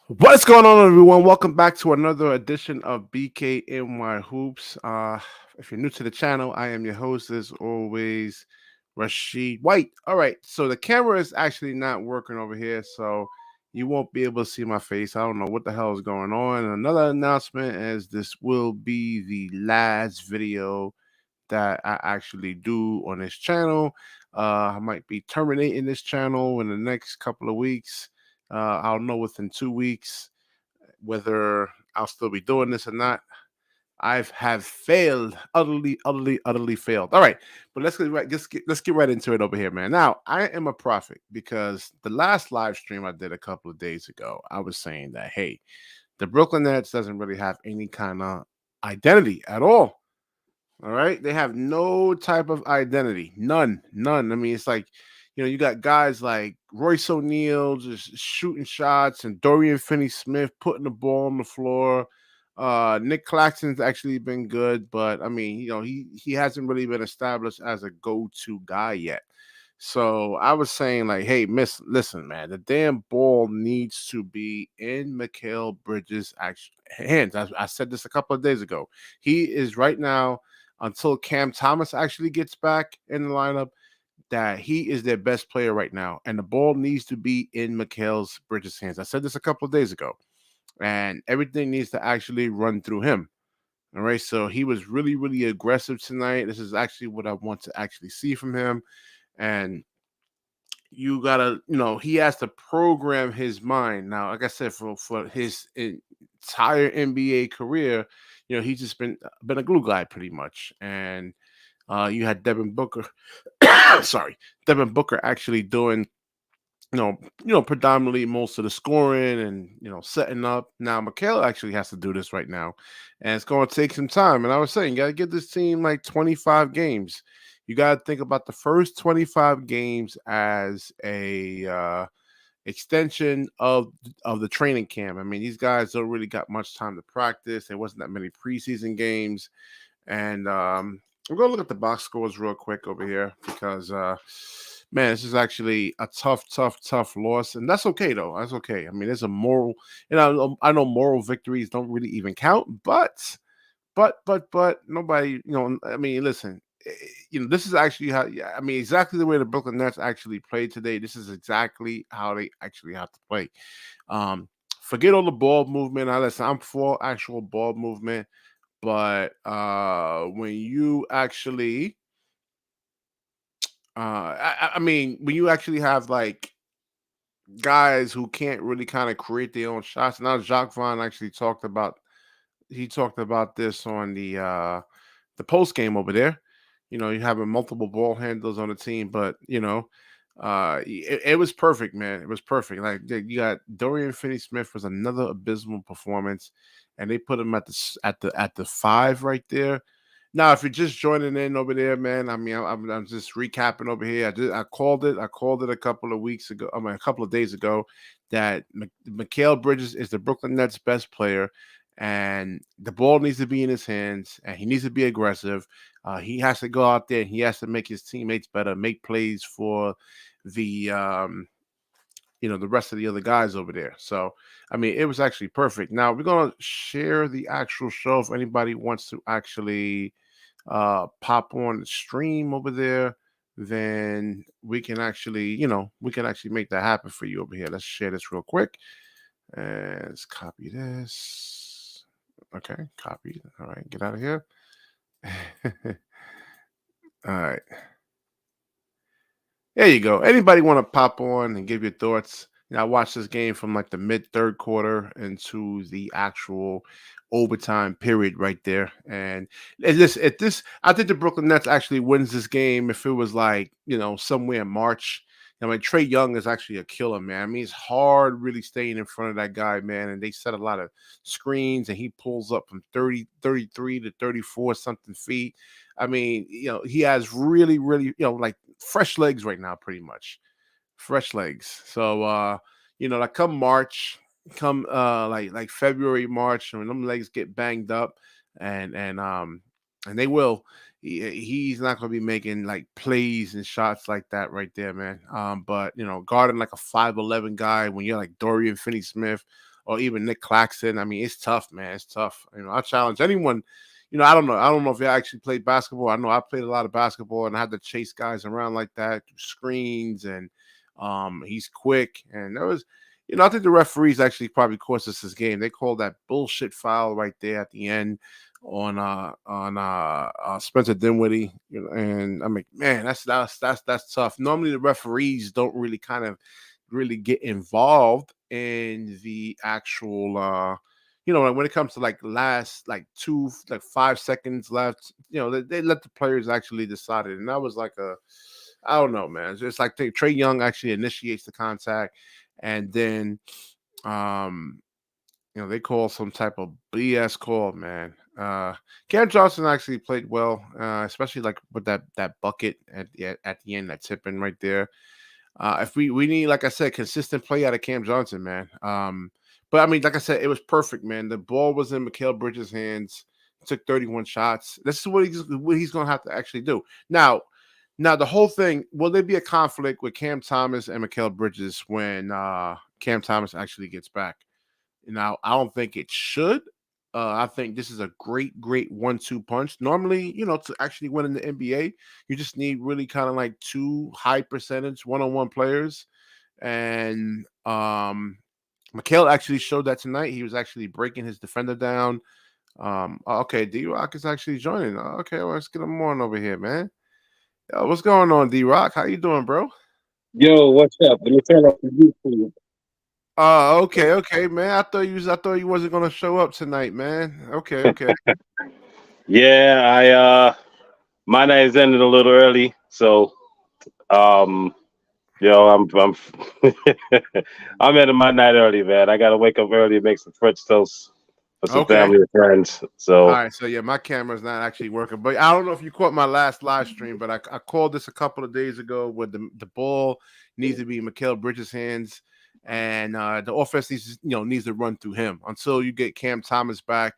What's going on, everyone? Welcome back to another edition of BKNY Hoops. If you're new to the channel, I am your host, as always, Rashid White. All right, so the camera is actually not working over here, so you won't be able to see my face. I don't know what the hell is going on. And another announcement is this will be the last video that I actually do on this channel. I might be terminating this channel in the next couple of weeks. I'll know within 2 weeks whether I'll still be doing this or not. I've have failed, utterly failed. All right, but let's get right into it over here, man. Now I am a prophet because the last live stream I did a couple of days ago, I was saying that hey, the Brooklyn Nets doesn't really have any kind of identity at all. All right. They have no type of identity. None. I mean, it's like, you got guys like Royce O'Neal just shooting shots and Dorian Finney Smith putting the ball on the floor. Nick Claxton's actually been good, but I mean, he hasn't really been established as a go-to guy yet. So I was saying, like, hey, listen, man, the damn ball needs to be in Mikal Bridges' hands. I said this a couple of days ago. He is right now, until Cam Thomas actually gets back in the lineup, that he is their best player right now. And the ball needs to be in Mikal Bridges' hands. I said this a couple of days ago. And everything needs to actually run through him. All right. So he was really aggressive tonight. This is actually what I want to actually see from him. And you gotta, he has to program his mind. Now, like I said, for his entire NBA career, he's just been a glue guy pretty much. And you had Devin Booker, sorry, Devin Booker actually doing, predominantly most of the scoring and setting up. Now, Mikal actually has to do this right now, and it's going to take some time. And I was saying, you got to give this team like 25 games. You got to think about the first 25 games as a extension of the training camp. I mean, these guys don't really got much time to practice. There wasn't that many preseason games, and I'm gonna look at the box scores real quick over here because man, this is actually a tough loss, and that's okay though. That's okay. I mean, there's a moral, I know moral victories don't really even count, but nobody, I mean, listen, this is actually how. Yeah, I mean, exactly the way the Brooklyn Nets actually played today. This is exactly how they actually have to play. Forget all the ball movement. I listen. I'm for actual ball movement, but when you actually, I mean, when you actually have like guys who can't really kind of create their own shots. Now, Jacques Vaughn actually talked about this on the post game over there. You having multiple ball handlers on the team, but it was perfect, man. It was perfect. Like you got Dorian Finney-Smith was another abysmal performance, and they put him at the 5 right there. Now, if you're just joining in over there, man, I mean, I'm just recapping over here. I called it. I called it a couple of weeks ago. I mean, a couple of days ago, that Mikal Bridges is the Brooklyn Nets' best player, and the ball needs to be in his hands, and he needs to be aggressive. He has to go out there and he has to make his teammates better, make plays for the the rest of the other guys over there. So, I mean, it was actually perfect. Now we're gonna share the actual show if anybody wants to actually pop on the stream over there. Then we can actually make that happen for you over here. Let's share this real quick. And let's copy this. Okay, copy. All right, get out of here. All right. There you go. Anybody want to pop on and give your thoughts? I watched this game from like the mid third quarter into the actual overtime period right there. And I think the Brooklyn Nets actually wins this game if it was like, somewhere in March. I mean, Trey Young is actually a killer, man. I mean, it's hard really staying in front of that guy, man. And they set a lot of screens and he pulls up from 33 to 34 something feet. I mean, he has really, like fresh legs right now, pretty much. Fresh legs. So like come March, come like February, March, when them legs get banged up and they will, he's not gonna be making like plays and shots like that right there, man. But guarding like a 5'11" guy when you're like Dorian Finney Smith or even Nick Claxton. I mean, it's tough, man. It's tough. I challenge anyone. I don't know. I don't know if you actually played basketball. I know I played a lot of basketball, and I had to chase guys around like that through screens, and he's quick. And there was, I think the referees actually probably cost us this game. They called that bullshit foul right there at the end on Spencer Dinwiddie. And I mean, man, that's tough. Normally the referees don't really kind of really get involved in the actual when it comes to like last like 5 seconds left, they let the players actually decide it. And that was like I don't know, man. It's just like Trae Young actually initiates the contact, and then they call some type of BS call, man. Cam Johnson actually played well, especially like with that bucket at the end, that tipping right there. If we need, like I said, consistent play out of Cam Johnson, man. But I mean, like I said, it was perfect, man. The ball was in Mikal Bridges' hands. Took 31 shots. This is what he's going to have to actually do. Now the whole thing, will there be a conflict with Cam Thomas and Mikal Bridges when Cam Thomas actually gets back? Now, I don't think it should. I think this is a great 1-2 punch. Normally, to actually win in the NBA, you just need really kind of like two high percentage one-on-one players. And Mikal actually showed that tonight. He was actually breaking his defender down. Okay, D-Rock is actually joining. Okay, well, let's get him on over here, man. Yo, what's going on, D-Rock? How you doing, bro? Yo, what's up? Let me turn off the YouTube. Okay, man. I thought you wasn't gonna show up tonight, man. Okay. Yeah, my night's ended a little early, so I'm I'm ending my night early, man. I gotta wake up early and make some French toast for some Okay. family and friends. All So right. So yeah, my camera's not actually working, but I don't know if you caught my last live stream, but I called this a couple of days ago where the ball needs to be in Mikal Bridges' hands, and the offense needs to run through him until you get Cam Thomas back.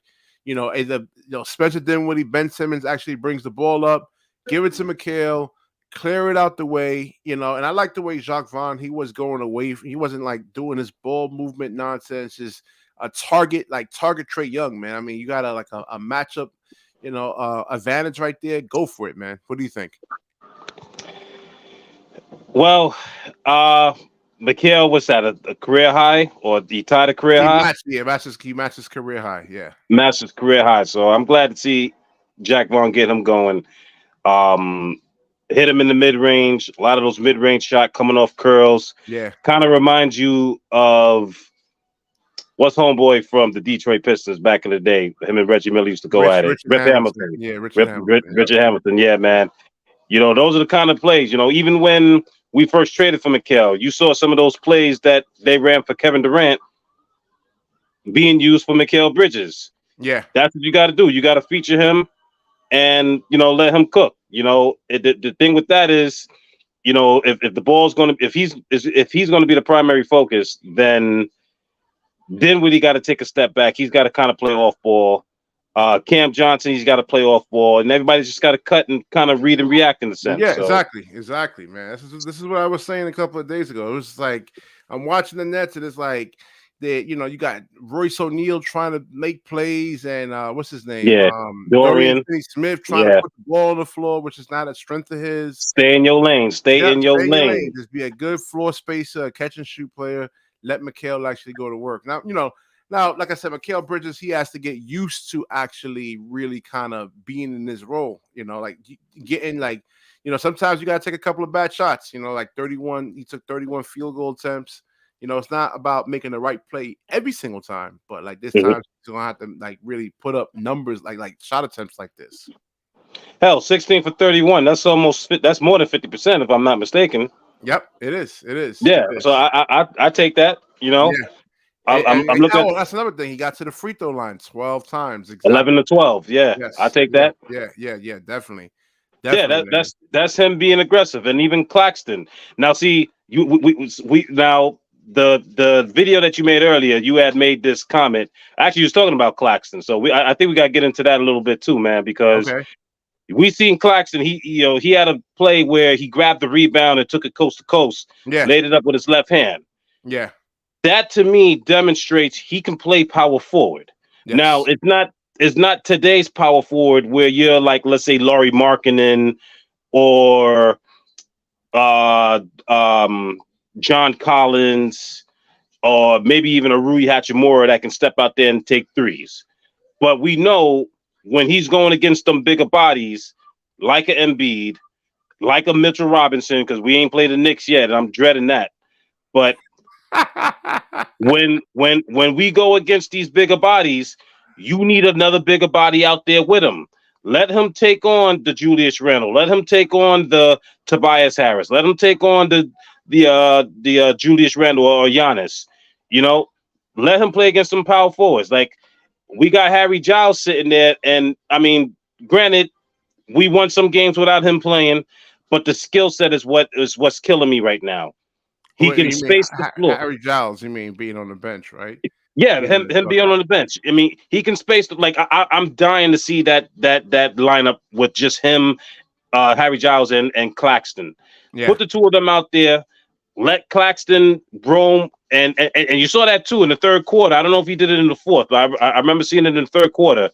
Either Spencer Dinwiddie, Ben Simmons actually brings the ball up, give it to Mikal, clear it out the way, and I like the way Jacques Vaughn, he was going away. He wasn't like doing this ball movement nonsense, just a target Trae Young, man. I mean, you got a matchup, advantage right there. Go for it, man. What do you think? well, Mikal, what's that? A career high, or he tied a career high? He matches career high. Yeah. Masters career high. So I'm glad to see Jack Vaughn get him going. Um, Hit him in the mid range. A lot of those mid range shot coming off curls. Yeah. Kind of reminds you of what's homeboy from the Detroit Pistons back in the day. Him and Reggie Miller used to go at it. Richard Hamilton. Yeah, Richard Hamilton. Yeah, man. Those are the kind of plays. Even when we first traded for Mikal, you saw some of those plays that they ran for Kevin Durant being used for Mikal Bridges. Yeah. That's what you got to do. You got to feature him and let him cook. The thing with that is, if the ball's going to, if he's going to be the primary focus, then Dinwiddie got to take a step back. He's got to kind of play off ball. Cam Johnson, he's got to play off ball, and everybody's just got to cut and kind of read and react in the sense. Yeah, exactly, man. This is what I was saying a couple of days ago. It was like I'm watching the Nets, and it's like you got Royce O'Neal trying to make plays, and what's his name? Yeah, Dorian Finney-Smith trying to put the ball on the floor, which is not a strength of his. Stay in your lane. Stay in your lane. Just be a good floor spacer, catch and shoot player. Let Mikal actually go to work. Now, like I said, Mikal Bridges, he has to get used to actually really kind of being in this role. Like getting sometimes you got to take a couple of bad shots. Like 31, he took 31 field goal attempts. It's not about making the right play every single time, but like this time, he's gonna have to like really put up numbers like shot attempts like this. Hell, 16 for 31. That's more than 50%, if I'm not mistaken. Yep, it is. Yeah, so I take that. Yeah. I'm looking. That's another thing. He got to the free throw line 12 times. Exactly. 11 to 12. Yeah, yes. I take that. Yeah, definitely. Yeah, that's him being aggressive, and even Claxton. Now, see, we now the video that you made earlier, you had made this comment. Actually, you was talking about Claxton, so I think we got to get into that a little bit too, man, because we seen Claxton. He had a play where he grabbed the rebound and took it coast to coast. Yeah, laid it up with his left hand. Yeah. that to me demonstrates he can play power forward. Now, Yes. it's not today's power forward where you're like, let's say Laurie Markkinen or uh John Collins or maybe even a Rui Hachimura that can step out there and take threes. But we know when he's going against them bigger bodies, like a Embiid, like a Mitchell Robinson, because we ain't played the Knicks yet, and I'm dreading that. But when we go against these bigger bodies, you need another bigger body out there with him. Let him take on the Julius Randle. Let him take on the Tobias Harris. Let him take on the Julius Randle or Giannis. You know, let him play against some power forwards. Like we got Harry Giles sitting there, and I mean, granted, we won some games without him playing, but the skill set is what's killing me right now. He What can you mean, space the floor. Harry Giles? You mean being on the bench, right? Yeah, Being him being okay. on the bench. I mean, he can space the, like I'm dying to see that lineup with just him, Harry Giles and Claxton. Yeah. Put the two of them out there. Let Claxton roam, and you saw that too in the third quarter. I don't know if he did it in the fourth, but I remember seeing it in the third quarter.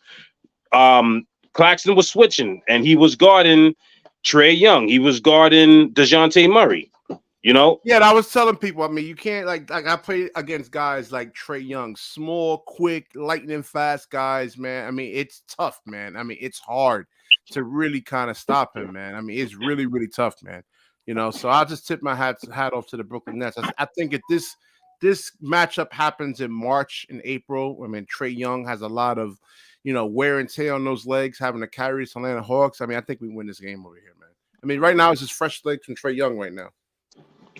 Claxton was switching, and he was guarding Trey Young. He was guarding DeJounte Murray. You know, Yeah, and I was telling people, I mean, you can't like I played against guys like Trey Young, small, quick, lightning fast guys, man. I mean, it's tough, man. I mean, it's hard to really kind of stop him, man. I mean, it's really, really tough, man. So I'll just tip my hat off to the Brooklyn Nets. I think if this matchup happens in March and April, I mean, Trey Young has a lot of wear and tear on those legs, having to carry his Atlanta Hawks. I mean, I think we win this game over here, man. I mean, right now it's just fresh legs from Trey Young right now.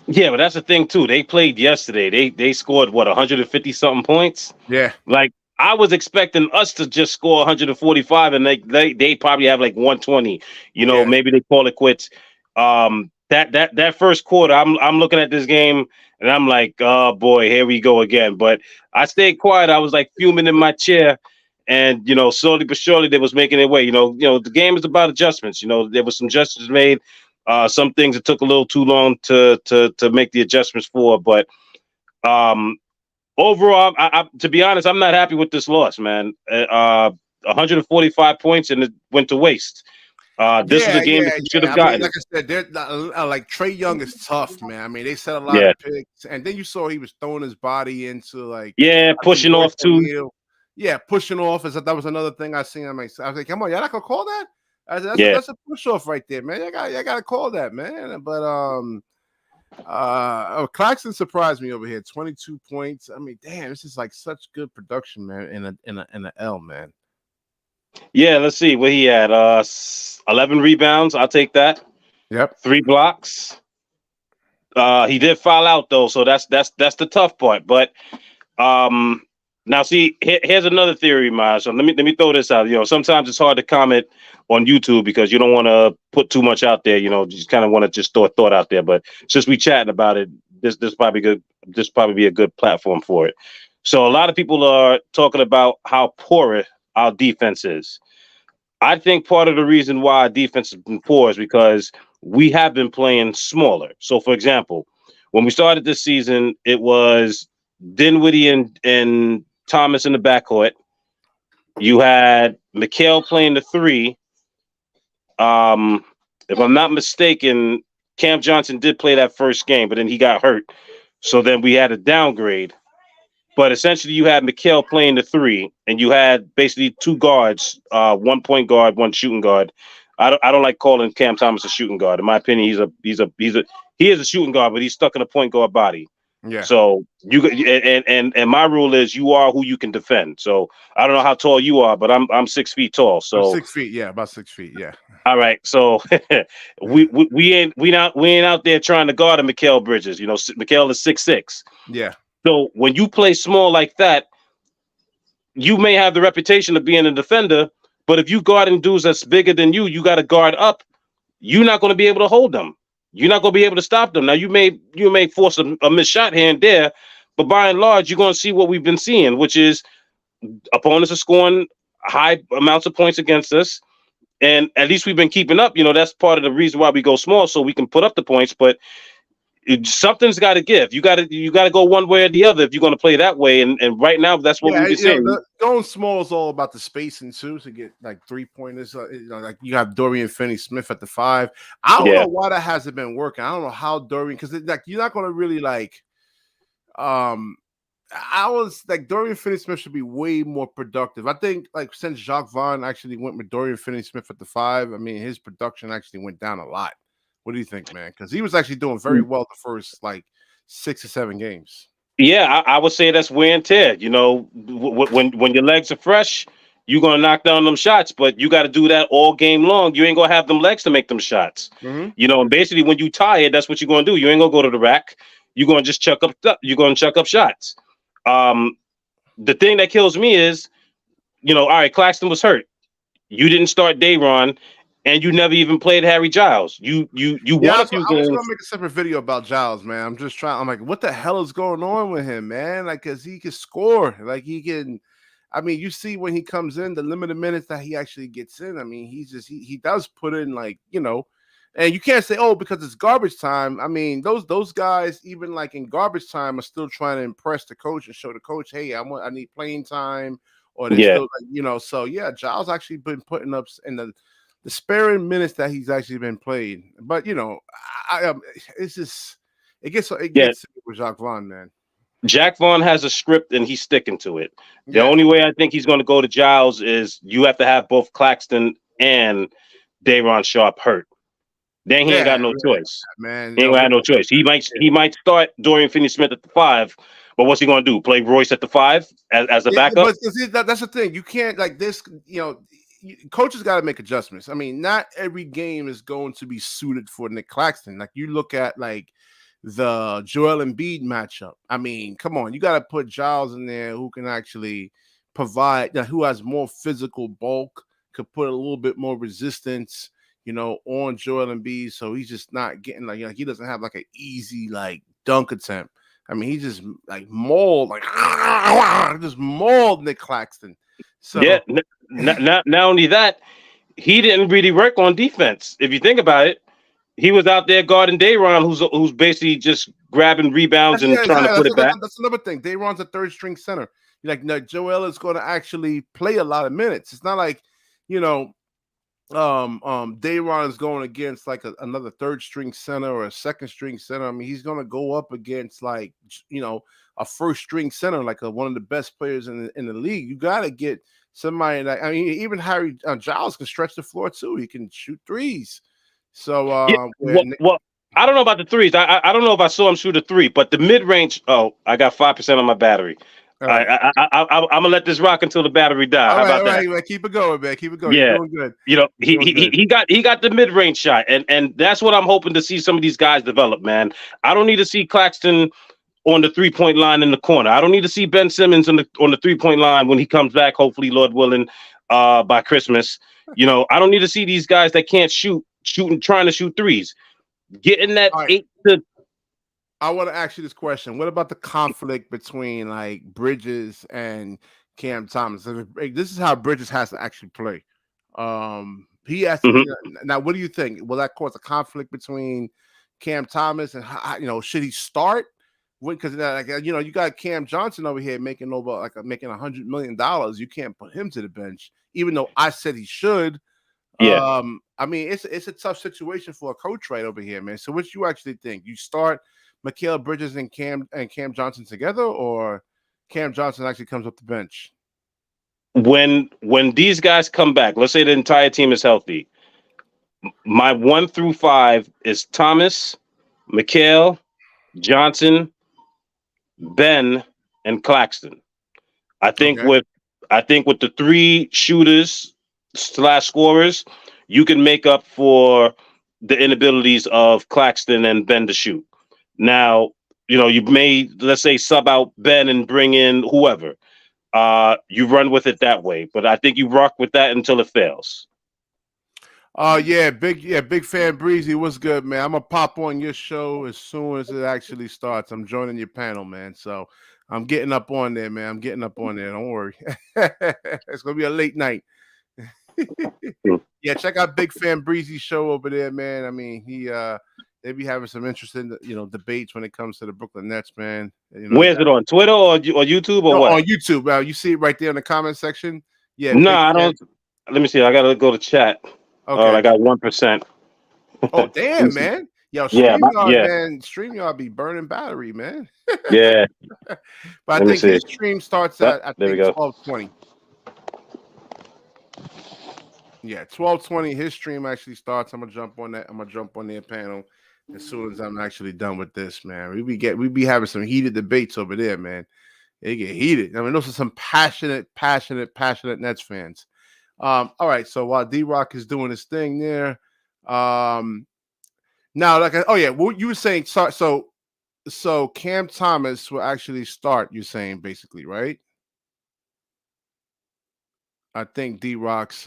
yeah, but that's the thing too. They played yesterday. They scored what 150 something points. Yeah. Like I was expecting us to just score 145, and they probably have like 120. Yeah. Maybe they call it quits. That first quarter, I'm looking at this game and I'm like, oh boy, here we go again. But I stayed quiet. I was like fuming in my chair, and slowly but surely they was making their way. The game is about adjustments. There was some adjustments made. Some things that took a little too long to make the adjustments for, but overall, to be honest, I'm not happy with this loss, man. 145 points and it went to waste. This is a Yeah, game that yeah, you should yeah. have I mean, gotten. like I said, they're like Trey Young is tough, man. I mean, they set a lot Yeah, of picks, and then you saw he was throwing his body into like yeah, I think pushing Royce off too. O'Neal. Yeah, pushing off that was another thing I seen. I was like, come on, y'all not gonna call that? I said, Yeah, that's a push off right there, man. You gotta call that, man. But Claxton surprised me over here. 22 points. I mean, damn, this is like such good production, man. In a L, man. yeah. Let's see what he had. 11 rebounds. I'll take that. Yep. 3 blocks. He did foul out though, so that's the tough part. But now see, here's another theory, Maj. So let me throw this out. Sometimes it's hard to comment on YouTube because you don't want to put too much out there. You just kind of want to just throw a thought out there. But since we chatting about it, this probably good. This probably be a good platform for it. So a lot of people are talking about how poor our defense is. I think part of the reason why our defense has been poor is because we have been playing smaller. So, for example, when we started this season, it was Dinwiddie and Thomas in the backcourt. You had Mikal playing the three. If I'm not mistaken, Cam Johnson did play that first game, but then he got hurt. So then we had a downgrade. But essentially, you had Mikal playing the three, and you had basically two guards, 1 point guard, one shooting guard. I don't like calling Cam Thomas a shooting guard. In my opinion, he is a shooting guard, but he's stuck in a point guard body. Yeah. So and my rule is you are who you can defend. So I don't know how tall you are, but I'm 6 feet tall. I'm So 6 feet. Yeah, about 6 feet. Yeah. all right. So we ain't out there trying to guard a Mikal Bridges. Mikal is 6'6". Yeah. So when you play small like that, you may have the reputation of being a defender, but if you guarding dudes that's bigger than you, you got to guard up. You're not going to be able to hold them. You're not going to be able to stop them. Now you may force a missed shot here and there, but by and large, you're going to see what we've been seeing, which is opponents are scoring high amounts of points against us, and at least we've been keeping up. That's part of the reason why we go small, so we can put up the points. But something's got to give. You got to go one way or the other if you're going to play that way. And right now, that's what we've been saying. Going small is all about the spacing too, to get like 3-pointers. Like you have Dorian Finney-Smith at the 5. I don't know why that hasn't been working. I don't know how Dorian, because like you're not going to really like. I was like Dorian Finney-Smith should be way more productive. I think like since Jacques Vaughn actually went with Dorian Finney-Smith at the 5, I mean his production actually went down a lot. What do you think, man? Because he was actually doing very well the first like 6 or 7 games. Yeah, I would say that's wear and tear. You know, when your legs are fresh, you're gonna knock down them shots, but you got to do that all game long. You ain't gonna have them legs to make them shots. Mm-hmm. You know, and basically when you tired, that's what you're gonna do. You ain't gonna go to the rack. You're gonna just chuck up. You're gonna chuck up shots. The thing that kills me is, you know, all right, Claxton was hurt. You didn't start Dayron, and you never even played Harry Giles. You won a few games. I was gonna make a separate video about Giles, man. I'm just trying. I'm like, what the hell is going on with him, man? Like, cause he can score. Like he can. I mean, you see when he comes in, the limited minutes that he actually gets in. I mean, he does put in like, you know, and you can't say, oh, because it's garbage time. I mean, those guys, even like in garbage time, are still trying to impress the coach and show the coach, hey, I need playing time, or they're still like, you know. So yeah, Giles actually been putting up in the sparing minutes that he's actually been played. But you know, it's just it gets with Jacques Vaughn, man. Jack Vaughn has a script and he's sticking to it. The only way I think he's going to go to Giles is you have to have both Claxton and Dayron Sharpe hurt. Then he ain't got no choice. Man, he ain't got no choice. He might start Dorian Finney-Smith at the 5, but what's he going to do? Play Royce at the 5 as a backup? But that's the thing. You can't like this. You know, coaches got to make adjustments. I mean, not every game is going to be suited for Nick Claxton. Like you look at like the Joel Embiid matchup. I mean, come on, you got to put Giles in there who can actually provide, who has more physical bulk, could put a little bit more resistance, you know, on Joel Embiid. So he's just not getting like, he doesn't have like an easy like dunk attempt. I mean, he just like mauled, just mauled Nick Claxton. So yeah, not only that, he didn't really work on defense. If you think about it, he was out there guarding Dayron, who's basically just grabbing rebounds and trying to put it back. That's another thing. Dayron's a third string center. Like Joel is going to actually play a lot of minutes. It's not like, you know, Dayron is going against like another third string center or a second string center. I mean, he's going to go up against like, you know, a first string center, like one of the best players in the league. You got to get somebody that, I mean, even Harry Giles can stretch the floor too. He can shoot threes. So, well, I don't know about the threes. I don't know if I saw him shoot a 3, but the mid range. Oh, I got 5% on my battery. Right. I'm gonna let this rock until the battery dies. How about that? Right. Keep it going, man. Keep it going. Yeah, you're doing good. You know, he got the mid range shot, and that's what I'm hoping to see some of these guys develop. Man, I don't need to see Claxton on the 3-point line in the corner. I don't need to see Ben Simmons on the 3-point line when he comes back. Hopefully, Lord willing, by Christmas. You know, I don't need to see these guys that can't shooting, trying to shoot threes. Getting that 8 to. I want to ask you this question. What about the conflict between like Bridges and Cam Thomas? This is how Bridges has to actually play. He has to. Now, what do you think? Will that cause a conflict between Cam Thomas and you know, should he start? Because like, you know, you got Cam Johnson over here making $100 million. You can't put him to the bench, even though I said he should. Yeah. I mean, it's a tough situation for a coach right over here, man. So, what you actually think? You start Mikal Bridges and Cam Johnson together, or Cam Johnson actually comes off the bench? When these guys come back, let's say the entire team is healthy. My 1 through 5 is Thomas, Mikal, Johnson, Ben, and Claxton. I think with the 3 shooters / scorers, you can make up for the inabilities of Claxton and Ben to shoot. Now, you know, you may, let's say, sub out Ben and bring in whoever. You run with it that way, but I think you rock with that until it fails. Big fan Breezy. What's good, man? I'm gonna pop on your show as soon as it actually starts. I'm joining your panel, man. So I'm getting up on there, man. I'm getting up on there. Don't worry. It's gonna be a late night. Yeah, check out Big Fan Breezy's show over there, man. I mean, they be having some interesting, debates when it comes to the Brooklyn Nets, man. They Where's got it on Twitter or YouTube or no what? on YouTube. You see it right there in the comment section. Yeah, No, Big I Cat. don't. Let me see. I gotta go to chat. Oh, I Okay. got 1%. Oh Let me damn, see. man. Yo, Yeah, StreamYard, yeah, man. StreamYard be burning battery, man. yeah. But I Let me think see. his stream starts Oh, at I there we think go. 12:20. Yeah, 12:20. His stream actually starts. I'm gonna jump on that. I'm gonna jump on their panel as soon as I'm actually done with this, man. We be having some heated debates over there, man. They get heated. I mean, those are some passionate Nets fans. All right. So while D Rock is doing his thing there, um, now oh yeah, what you were saying. So Cam Thomas will actually start. You're saying basically, right? I think D Rock's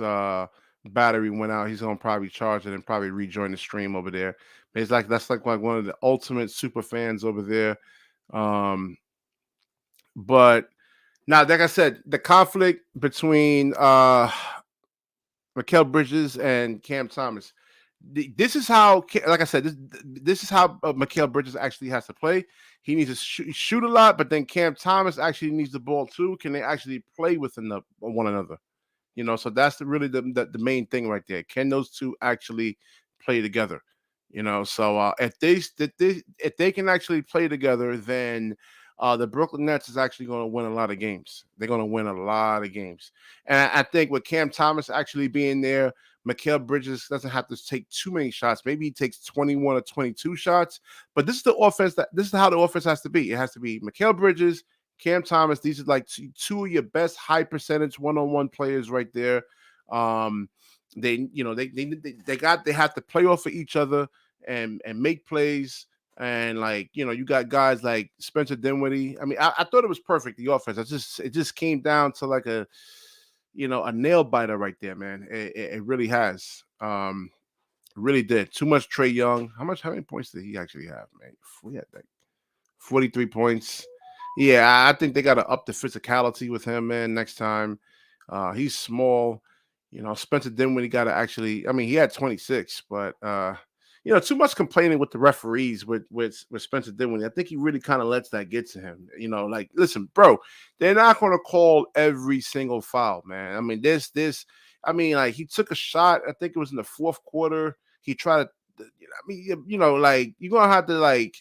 battery went out. He's gonna probably charge it and probably rejoin the stream over there. It's like that's like one of the ultimate super fans over there. Um, but now, like I said, the conflict between Mikal Bridges and Cam Thomas. This is how, like I said, this is how Mikal Bridges actually has to play. He needs to shoot a lot, but then Cam Thomas actually needs the ball too. Can they actually play with one another? So that's really the main thing right there. Can those two actually play together? So if they can actually play together, then the Brooklyn Nets is actually going to win a lot of games. They're going to win a lot of games, and I think with Cam Thomas actually being there, Mikal Bridges doesn't have to take too many shots. Maybe he takes 21 or 22 shots, but this is how the offense has to be. It has to be Mikal Bridges, Cam Thomas. These are like two of your best high percentage one-on-one players right there. They have to play off of each other and make plays. And you got guys like Spencer Dinwiddie. I mean, I thought it was perfect, the offense. It just came down to like a nail biter right there, man. It really has. Really did. Too much Trey Young. How many points did he actually have, man? We had like 43 points. Yeah, I think they got to up the physicality with him, man, next time. He's small. Spencer Dinwiddie got to actually, I mean, he had 26, but, too much complaining with the referees with Spencer Dinwiddie. I think he really kind of lets that get to him. Like, listen, bro, they're not going to call every single foul, man. I mean, like he took a shot. I think it was in the fourth quarter. He tried to, I mean, like you're gonna have to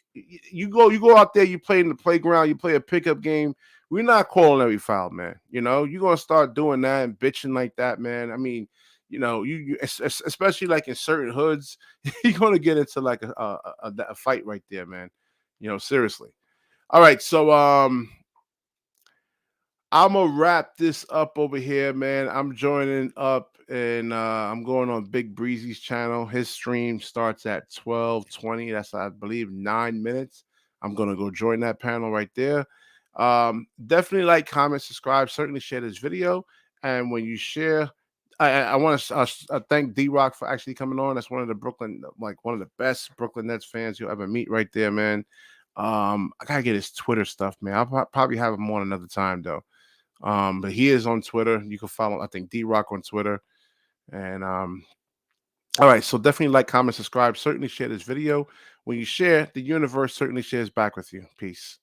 you go out there, you play in the playground, you play a pickup game. We're not calling every foul, man. You're gonna start doing that and bitching like that, man. I mean, especially like in certain hoods, you're gonna get into like a fight right there, man. Seriously. All right, so I'm gonna wrap this up over here, man. I'm joining up and I'm going on Big Breezy's channel. His stream starts at 12:20. That's, I believe, 9 minutes. I'm gonna go join that panel right there. Definitely like, comment, subscribe, certainly share this video. And when you share, I want to thank D Rock for actually coming on. That's one of the best Brooklyn Nets fans you'll ever meet right there, man. I gotta get his Twitter stuff, man. I'll probably have him on another time though. But he is on Twitter. You can follow, I think, D Rock on Twitter. And all right, so definitely like, comment, subscribe, certainly share this video. When you share, the universe certainly shares back with you. Peace.